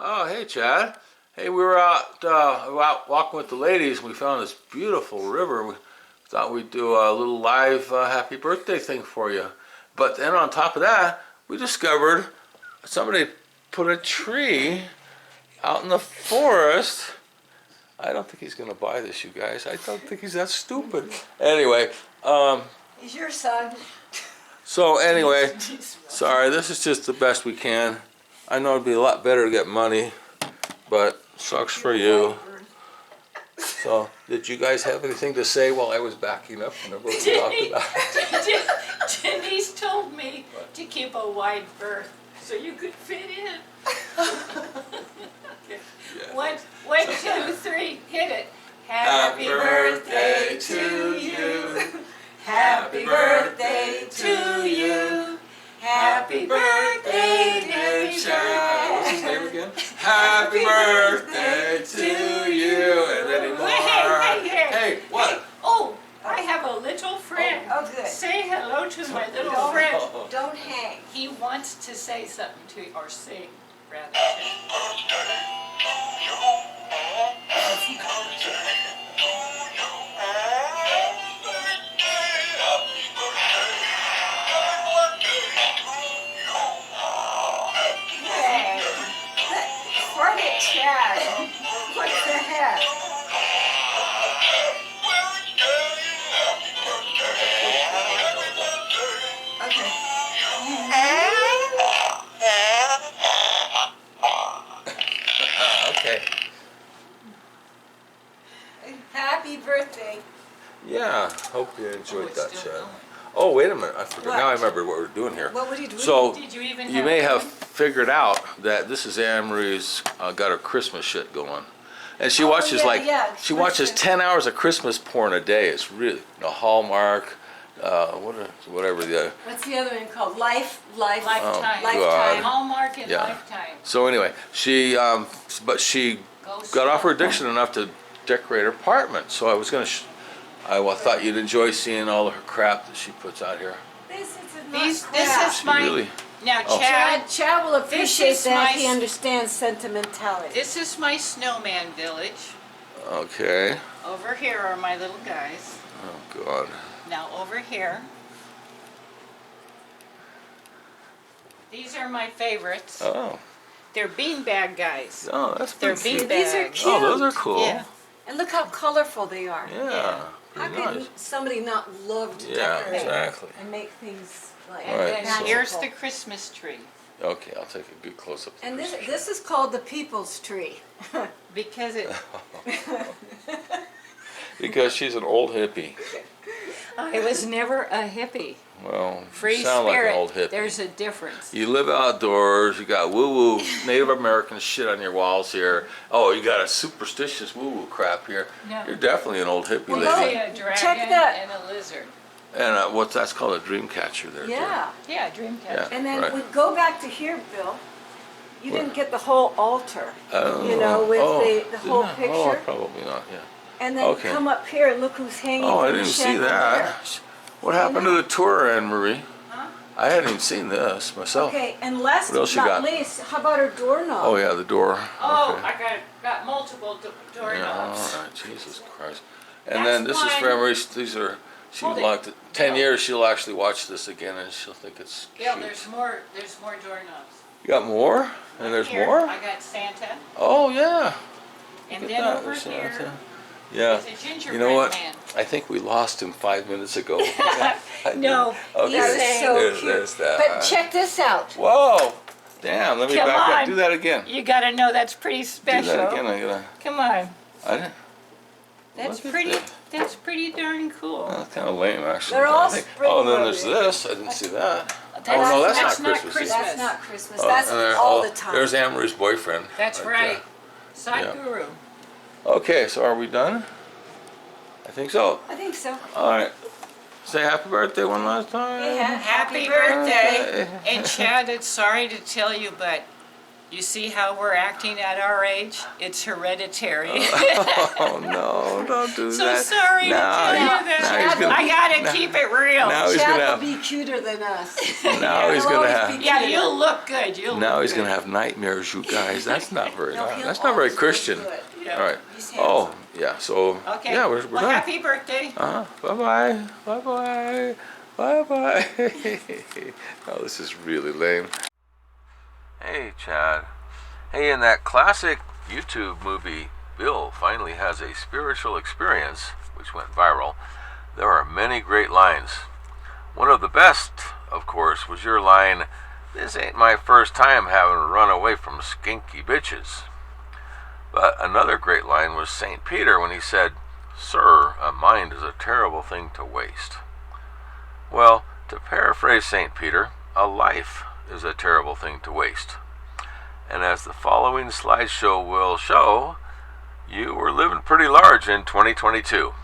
Oh, hey, Chad. Hey, we were out walking with the ladies. We found this beautiful river. We thought we'd do a little live happy birthday thing for you. But then on top of that, we discovered somebody put a tree out in the forest. I don't think he's going to buy this, you guys. I don't think he's that stupid. Anyway, He's your son. so anyway, sorry, this is just the best we can. I know it'd be a lot better to get money, but sucks for you. So, did you guys have anything to say while I was backing up and what we talked about? Denise told me to keep a wide berth so you could fit in. Yeah. One, two, three, hit it. Happy birthday to you. Happy birthday to you. Happy birthday, dear Chad. What's his name again? Happy birthday to you. And anymore. Hey, what? Hey, oh, I have a little friend. Oh, good. Say hello to my little friend. Don't hang. He wants to say something to you, or sing, rather. Hey, forget Chad. What the heck? Okay. Happy birthday. Yeah, hope you enjoyed it's that, still Chad. going. Oh, wait a minute. I forgot. What? Now I remember what we're doing here. What were you doing? So, Did you even you may have figured out that this is Anne Marie's got her Christmas shit going. And she watches she watches 10 hours of Christmas porn a day. It's really, Hallmark, whatever the other. What's the other one called? Lifetime. God. Hallmark and Yeah. Lifetime. So anyway, but she got off her addiction enough to decorate her apartment. So I was gonna, I thought you'd enjoy seeing all of her crap that she puts out here. This This is my Really? now, Oh. Chad will appreciate is that. my- He understands sentimentality. This is my snowman village. Okay. Over here are my little guys. Oh God. Now over here. These are my favorites. Oh. They're beanbag guys. Oh, that's They're pretty cute. These are beanbags. cute. Oh, those are cool. Yeah. And look how colorful they are. Yeah. How Pretty could nice. somebody not love to Yeah, decorate exactly. and make things like And Right, then so- here's the Christmas tree. Okay, I'll take a good close up. And this is called the people's tree. Because it, Because she's an old hippie. I was never a hippie. Well, Free you sound like spirit. an old hippie. There's a difference. You live outdoors, you got woo-woo Native American shit on your walls here. Oh, you got a superstitious woo-woo crap here. No. You're definitely an old hippie You lady. see a dragon check that. and a lizard. And that's called a dream catcher there, Yeah. Yeah, dream Yeah. catcher. And then Right. we go back to here, Bill. You What? didn't get the whole altar, Oh, with the didn't whole I? Oh, picture. probably not, yeah. And then Okay. come up here and look who's hanging. Oh, I from the didn't see chandelier. that. What happened to the tour, Anne Marie? Huh? I hadn't even seen this myself. Okay, and last What else but you not got? least, how about her doorknob? Oh, yeah, the door. Oh, Okay. I got multiple Yeah, doorknobs. all right, Jesus Christ. And That's then this is why- for Anne Marie. These are, she Hold it. liked it. 10 No. years, she'll actually watch this again and she'll think it's Bill, cute. there's more doorknobs. You got more? And there's Here, more? I got Santa. Oh, yeah. And Look then at that, over there's here Santa. Yeah. is a gingerbread You know what? man. I think we lost him 5 minutes ago. No, Okay. That is so There's cute. that. But check this out. Whoa! Damn, let me Come back up. on. Do that again. you gotta know that's pretty Do special. that again. I gotta. Come on. I didn't. That's Look at pretty. that. That's pretty darn cool. That's kind of lame, actually. They're all I think. spring Oh, and then there's loaded. this. I didn't see that. That's, Oh, no, that's that's not not Christmas. That's not Christmas. Oh, That's and there- all oh, the time. There's Anne Marie's boyfriend. That's right. Sadhguru. Okay, so are we done? I think so. I think so. All right. Say happy birthday one last time. Yeah. Happy birthday. And Chad, it's sorry to tell you, but You see how we're acting at our age? It's hereditary. Oh no, don't do So that. sorry to tell you now that. he's gonna, I gotta keep it real. now he's Chad gonna will have, be cuter than us. now he's He'll gonna always have, be Yeah, cuter. you'll look good. now he's gonna have nightmares, you guys. That's not very, No, he'll that's not very always look Christian. good. Yeah. All right. He's Oh, handsome. yeah. So Okay. yeah, we're well, done. happy birthday. Bye bye. Bye bye. Bye bye. Oh, this is really lame. Hey, Chad. Hey, in that classic YouTube movie, Bill Finally Has a Spiritual Experience, which went viral, there are many great lines. One of the best, of course, was your line, "This ain't my first time having to run away from skinky bitches." But another great line was St. Peter when he said, "Sir, a mind is a terrible thing to waste." Well, to paraphrase St. Peter, a life is a terrible thing to waste. And as the following slideshow will show, you were living pretty large in 2022.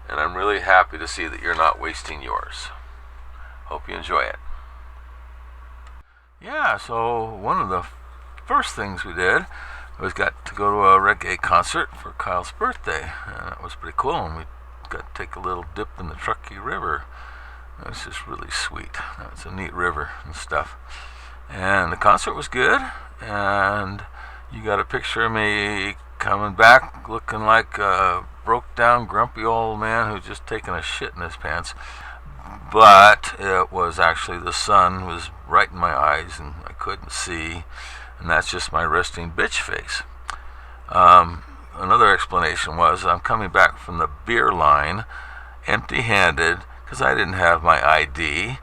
And I'm really happy to see that you're not wasting yours. Hope you enjoy it. Yeah, so one of the first things we did was got to go to a reggae concert for Kyle's birthday. And that was pretty cool. And we got to take a little dip in the Truckee River. It was just really sweet. It's a neat river and stuff. And the concert was good, and you got a picture of me coming back looking like a broke down grumpy old man who's just taken a shit in his pants. But it was actually the sun was right in my eyes and I couldn't see, and that's just my resting bitch face. Another explanation was I'm coming back from the beer line empty-handed because I didn't have my ID.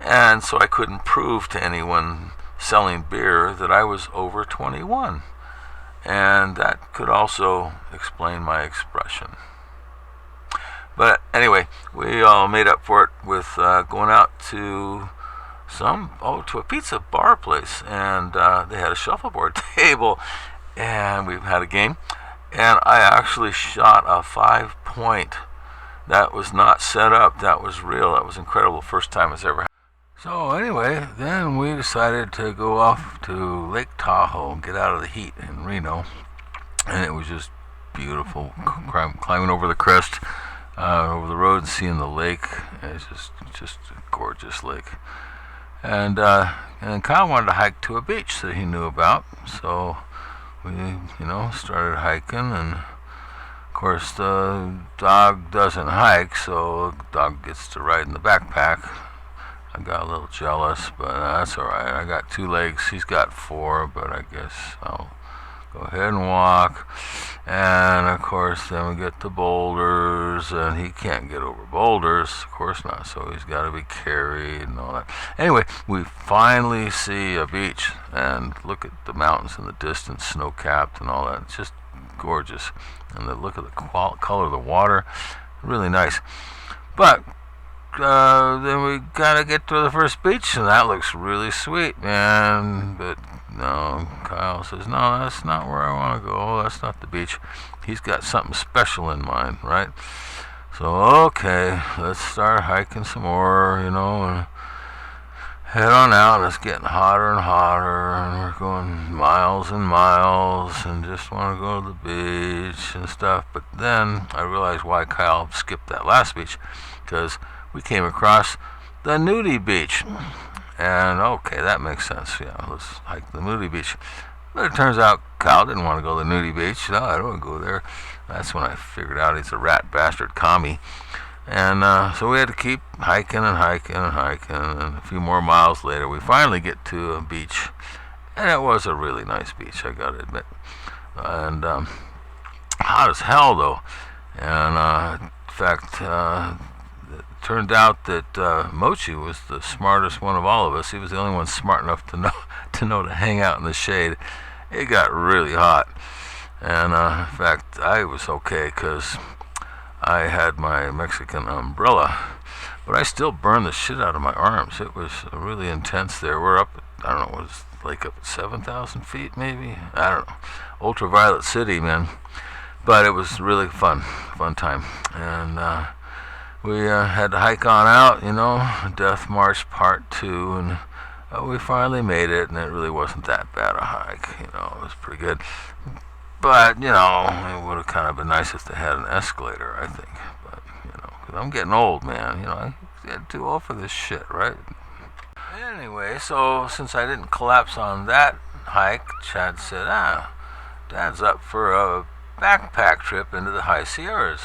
And so I couldn't prove to anyone selling beer that I was over 21. And that could also explain my expression. But anyway, we all made up for it with going out to to a pizza bar place. And they had a shuffleboard table. And we've had a game. And I actually shot a 5-point. That was not set up. That was real. That was incredible. First time it's ever happened. So anyway, then we decided to go off to Lake Tahoe and get out of the heat in Reno, and it was just beautiful, climbing over the crest, over the road, and seeing the lake. It's just a gorgeous lake. And Kyle wanted to hike to a beach that he knew about, so we, started hiking, and of course the dog doesn't hike, so the dog gets to ride in the backpack. I got a little jealous, but that's alright. I got 2 legs, he's got 4, but I guess I'll go ahead and walk. And of course then we get to boulders, and he can't get over boulders, of course not, so he's got to be carried and all that. Anyway, we finally see a beach, and look at the mountains in the distance, snow-capped and all that. It's just gorgeous. And look at the color of the water, really nice. But then we gotta get to the first beach, and that looks really sweet, man. But no, Kyle says, no, that's not where I want to go. That's not the beach. He's got something special in mind, right? So, okay, let's start hiking some more, and head on out. And it's getting hotter and hotter, and we're going miles and miles, and just want to go to the beach and stuff. But then I realized why Kyle skipped that last beach, because we came across the nudie beach. And okay, that makes sense. Yeah, let's hike the nudie beach. But it turns out Kyle didn't want to go to the nudie beach. No, I don't want to go there. That's when I figured out he's a rat bastard commie. And so we had to keep hiking and hiking and hiking. And a few more miles later, we finally get to a beach. And it was a really nice beach, I gotta admit. And hot as hell, though. And in fact, it turned out that Mochi was the smartest one of all of us. He was the only one smart enough to know to hang out in the shade. It got really hot, and in fact, I was okay because I had my Mexican umbrella, but I still burned the shit out of my arms. It was really intense there. We're up, I don't know, it was like up at 7,000 feet, maybe. I don't know, ultraviolet city, man. But it was really fun time, and we had to hike on out, Death March Part 2, and we finally made it, and it really wasn't that bad a hike. It was pretty good. But, it would have kind of been nice if they had an escalator, I think. But, 'cause I'm getting old, man. I'm getting too old for this shit, right? Anyway, so since I didn't collapse on that hike, Chad said, Dad's up for a backpack trip into the high Sierras.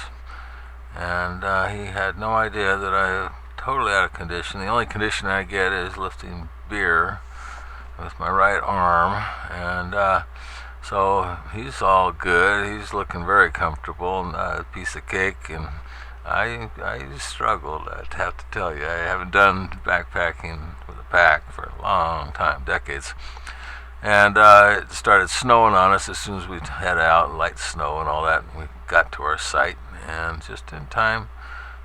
And he had no idea that I totally out of condition. The only condition I get is lifting beer with my right arm. And so he's all good. He's looking very comfortable, and a piece of cake. And I struggled, I have to tell you. I haven't done backpacking with a pack for a long time, decades. And it started snowing on us as soon as we head out, light snow and all that. And we got to our site, and just in time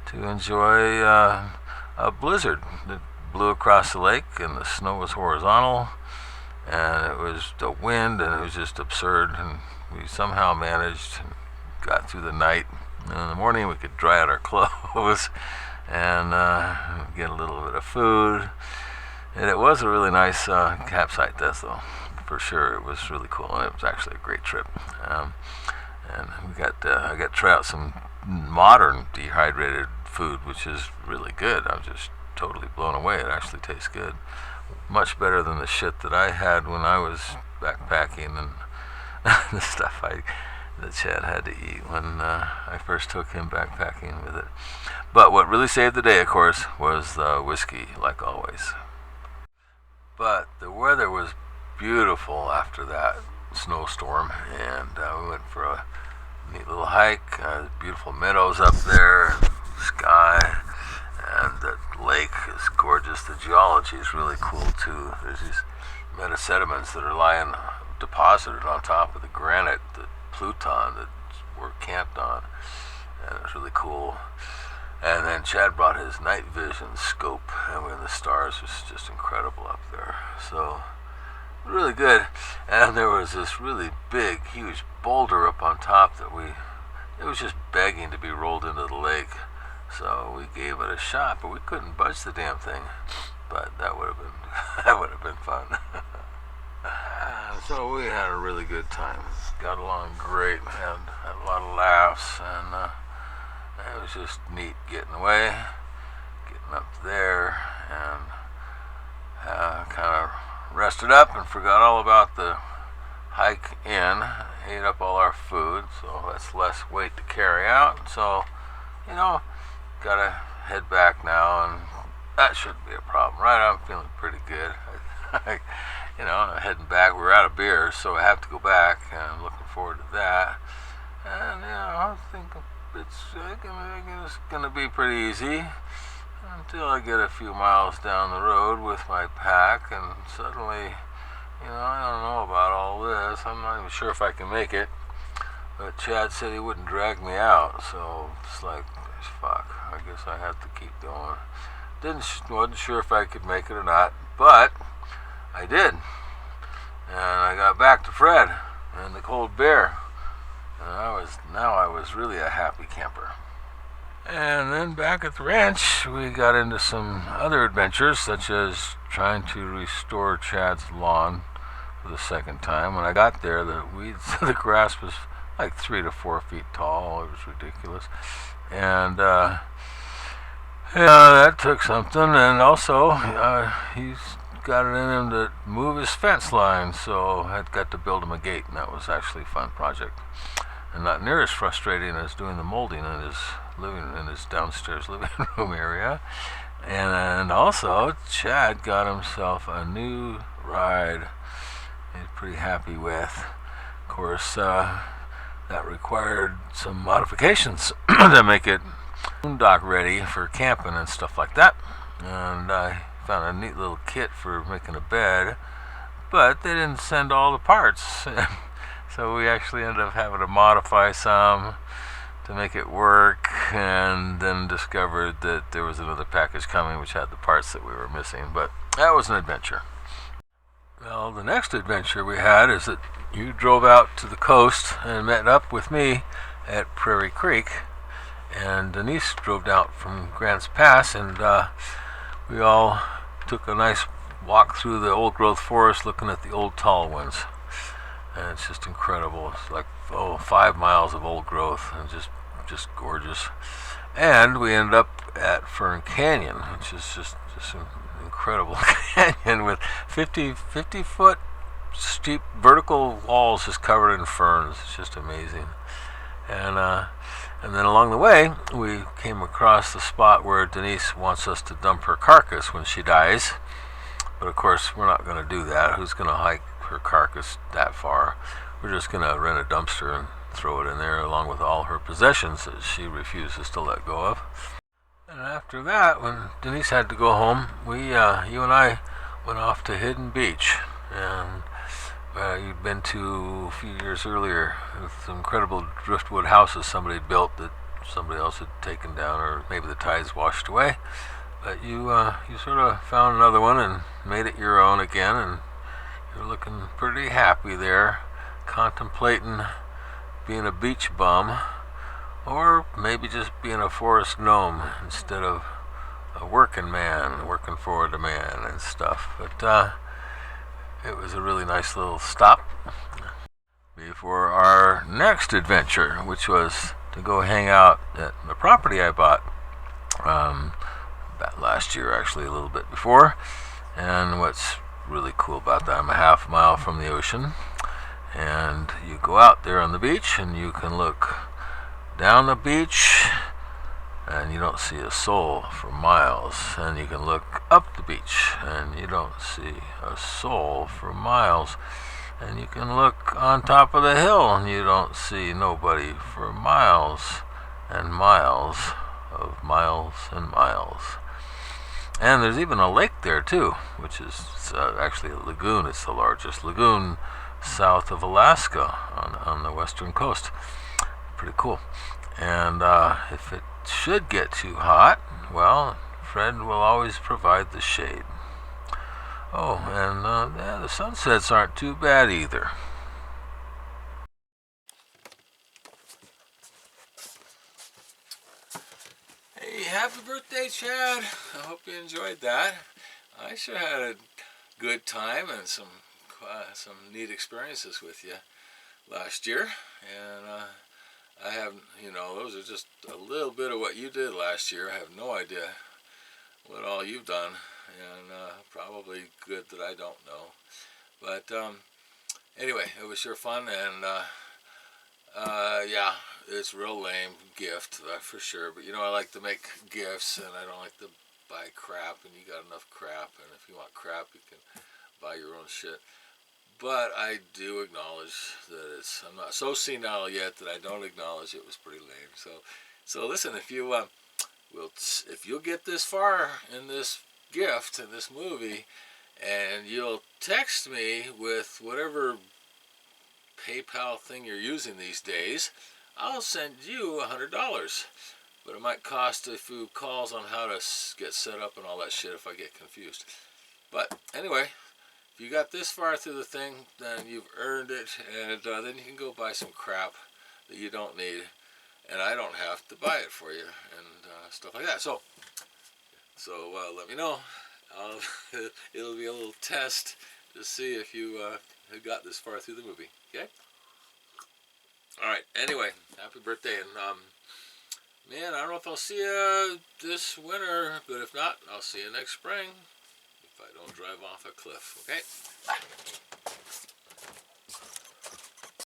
to enjoy a blizzard that blew across the lake, and the snow was horizontal, and it was the wind, and it was just absurd. And we somehow managed and got through the night. And in the morning we could dry out our clothes and get a little bit of food. And it was a really nice campsite, though. For sure, it was really cool, and it was actually a great trip. And I got to try out some modern dehydrated food, which is really good. I'm just totally blown away. It actually tastes good, much better than the shit that I had when I was backpacking and the stuff that Chad had to eat when I first took him backpacking with it. But what really saved the day, of course, was the whiskey, like always. But the weather was beautiful after that snowstorm, and we went for a neat little hike. Beautiful meadows up there, sky, and the lake is gorgeous. The geology is really cool too. There's these metasediments that are lying deposited on top of the granite, the pluton that we're camped on, and it's really cool. And then Chad brought his night vision scope, and when the stars was just incredible up there. So really good. And there was this really big, huge boulder up on top that it was just begging to be rolled into the lake. So we gave it a shot, but we couldn't budge the damn thing. But that would have been fun. So we had a really good time. Got along great, had a lot of laughs, and it was just neat getting away, getting up there, and kind of rested up and forgot all about the hike in. Ate up all our food, so that's less weight to carry out. So, gotta head back now, and that shouldn't be a problem, right? I'm feeling pretty good. Heading back. We're out of beer, so I have to go back, and I'm looking forward to that. And I think it's gonna be pretty easy until I get a few miles down the road with my pack, and suddenly, I don't know about all this. I'm not even sure if I can make it. But Chad said he wouldn't drag me out, so it's like, fuck, I guess I have to keep going. Wasn't sure if I could make it or not, but I did. And I got back to Fred and the cold beer. And I was really a happy camper. And then back at the ranch, we got into some other adventures, such as trying to restore Chad's lawn for the second time. When I got there, the grass was like 3 to 4 feet tall. It was ridiculous. And that took something. And also, he's got it in him to move his fence line, so I got to build him a gate, and that was actually a fun project. And not near as frustrating as doing the molding in his downstairs living room area. And also, Chad got himself a new ride he's pretty happy with. Of course, that required some modifications to make it dock ready for camping and stuff like that. And I found a neat little kit for making a bed, but they didn't send all the parts. So we actually ended up having to modify some to make it work, and then discovered that there was another package coming which had the parts that we were missing. But that was an adventure. Well, the next adventure we had is that you drove out to the coast and met up with me at Prairie Creek, and Denise drove out from Grants Pass, and we all took a nice walk through the old growth forest looking at the old tall ones. And it's just incredible. It's like 5 miles of old growth, and just gorgeous. And we ended up at Fern Canyon, which is just an incredible canyon with 50 foot steep vertical walls just covered in ferns. It's just amazing. And then along the way, we came across the spot where Denise wants us to dump her carcass when she dies. But of course, we're not going to do that. Who's going to hike her carcass that far? We're just going to rent a dumpster and throw it in there along with all her possessions that she refuses to let go of. And after that, when Denise had to go home, you and I went off to Hidden Beach. And you'd been to a few years earlier with some incredible driftwood houses somebody had built that somebody else had taken down, or maybe the tides washed away. But you sort of found another one and made it your own again, and you're looking pretty happy there, contemplating being a beach bum, or maybe just being a forest gnome instead of a working man, working for a man and stuff. But it was a really nice little stop before our next adventure, which was to go hang out at the property I bought last year, actually a little bit before. And what's really cool about that, I'm a half mile from the ocean, and you go out there on the beach and you can look down the beach and you don't see a soul for miles, and you can look up the beach and you don't see a soul for miles, and you can look on top of the hill and you don't see nobody for miles and miles of miles and miles. And there's even a lake there too, which is actually a lagoon. It's the largest lagoon south of Alaska on the western coast. Pretty cool. And if it should get too hot, well, Fred will always provide the shade. Oh, and the sunsets aren't too bad either. Hey, happy birthday, Chad. I hope you enjoyed that. I sure had a good time and some neat experiences with you last year. And I have, those are just a little bit of what you did last year. I have no idea what all you've done, and probably good that I don't know. But anyway, it was sure fun, and yeah, it's a real lame gift, for sure. But I like to make gifts, and I don't like to buy crap, and you got enough crap, and if you want crap, you can buy your own shit. But I do acknowledge that I'm not so senile yet that I don't acknowledge it was pretty lame. So listen, if you'll get this far in this gift, in this movie, and you'll text me with whatever PayPal thing you're using these days, I'll send you $100. But it might cost a few calls on how to get set up and all that shit if I get confused. But anyway, if you got this far through the thing, then you've earned it, and then you can go buy some crap that you don't need, and I don't have to buy it for you, and stuff like that. So let me know. It'll be a little test to see if you have got this far through the movie. Okay? All right. Anyway, happy birthday, and man, I don't know if I'll see you this winter, but if not, I'll see you next spring. If I don't drive off a cliff, okay? Bye.